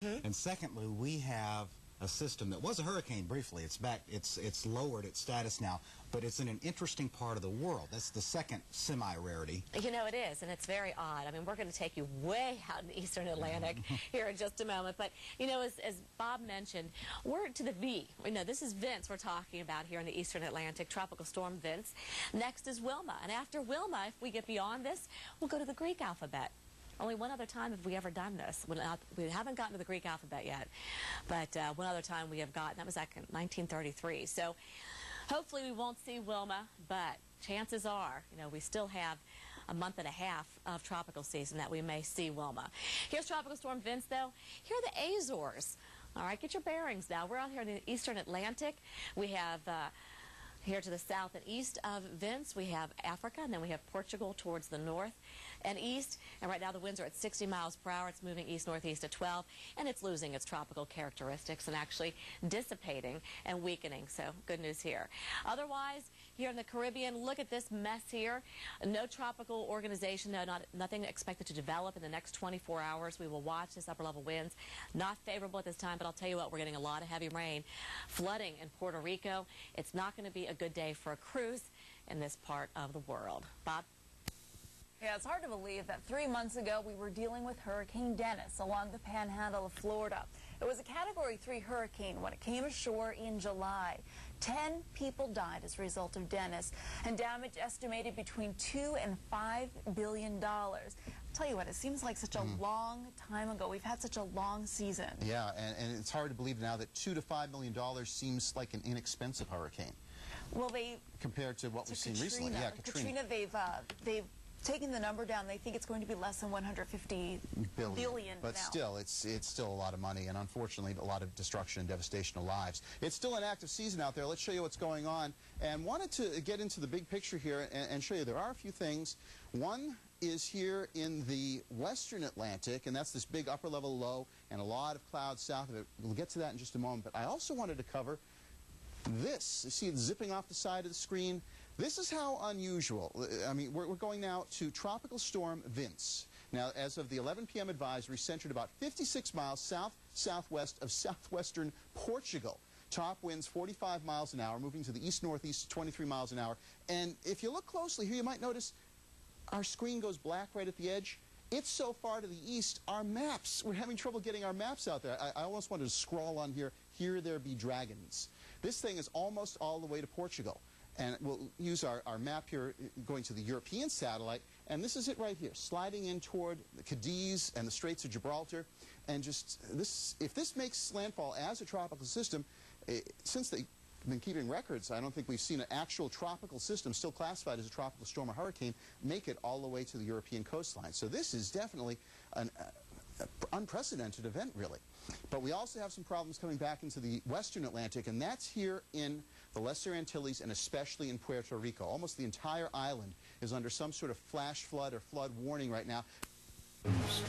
And secondly, we have a system that was a hurricane briefly. It's back. It's lowered its status now, but it's in an interesting part of the world. That's the second semi-rarity. You know, it is, and it's very odd. I mean, we're going to take you way out in the eastern Atlantic here in just a moment. But, you know, as Bob mentioned, we're to the V. You know, this is Vince we're talking about here in the eastern Atlantic, Tropical Storm Vince. Next is Wilma. And after Wilma, if we get beyond this, we'll go to the Greek alphabet. Only one other time have we ever done this. We haven't gotten to the Greek alphabet yet, but one other time we have gotten, that was back in 1933. So hopefully we won't see Wilma, but chances are, you know, we still have a month and a half of tropical season that we may see Wilma. Here's Tropical Storm Vince, though. Here are the Azores. All right, get your bearings now. We're out here in the eastern Atlantic. We have here to the south and east of Vince, we have Africa, and then we have Portugal towards the north and east. And right now the winds are at 60 miles per hour. It's moving east-northeast at 12, and it's losing its tropical characteristics and actually dissipating and weakening. So good news here. Otherwise, here in the Caribbean, look at this mess here. No tropical organization, nothing expected to develop in the next 24 hours. We will watch this upper-level winds. Not favorable at this time, but I'll tell you what, we're getting a lot of heavy rain. Flooding in Puerto Rico. It's not going to be a good day for a cruise in this part of the world. Bob? Yeah, it's hard to believe that 3 months ago we were dealing with Hurricane Dennis along the panhandle of Florida. It was a Category 3 hurricane when it came ashore in July. 10 people died as a result of Dennis, and damage estimated between $2 and $5 billion. I'll tell you what, it seems like such a long time ago. We've had such a long season. Yeah, and it's hard to believe now that $2 to $5 million seems like an inexpensive hurricane. Well, compared to what we've seen recently. Yeah, Katrina, they've taken the number down. They think it's going to be less than 150 billion but now. Still, it's still a lot of money, and unfortunately a lot of destruction and devastation of lives. It's still an active season out there. Let's show you what's going on, and wanted to get into the big picture here and show you there are a few things. One is here in the western Atlantic, and that's this big upper level low and a lot of clouds south of it. We'll get to that in just a moment, but I also wanted to cover this. You see it zipping off the side of the screen? This is how unusual. I mean, we're going now to Tropical Storm Vince. Now, as of the 11 p.m. advisory, centered about 56 miles south-southwest of southwestern Portugal. Top winds 45 miles an hour, moving to the east-northeast 23 miles an hour. And if you look closely here, you might notice our screen goes black right at the edge. It's so far to the east, our maps, we're having trouble getting our maps out there. I almost wanted to scroll on here, here there be dragons. This thing is almost all the way to Portugal. And we'll use our map here going to the European satellite, and this is it right here, sliding in toward the Cadiz and the Straits of Gibraltar. And just this, if this makes landfall as a tropical system, since they've been keeping records, I don't think we've seen an actual tropical system still classified as a tropical storm or hurricane make it all the way to the European coastline. So this is definitely an unprecedented event, really. But we also have some problems coming back into the western Atlantic, and that's here in the Lesser Antilles and especially in Puerto Rico. Almost the entire island is under some sort of flash flood or flood warning right now.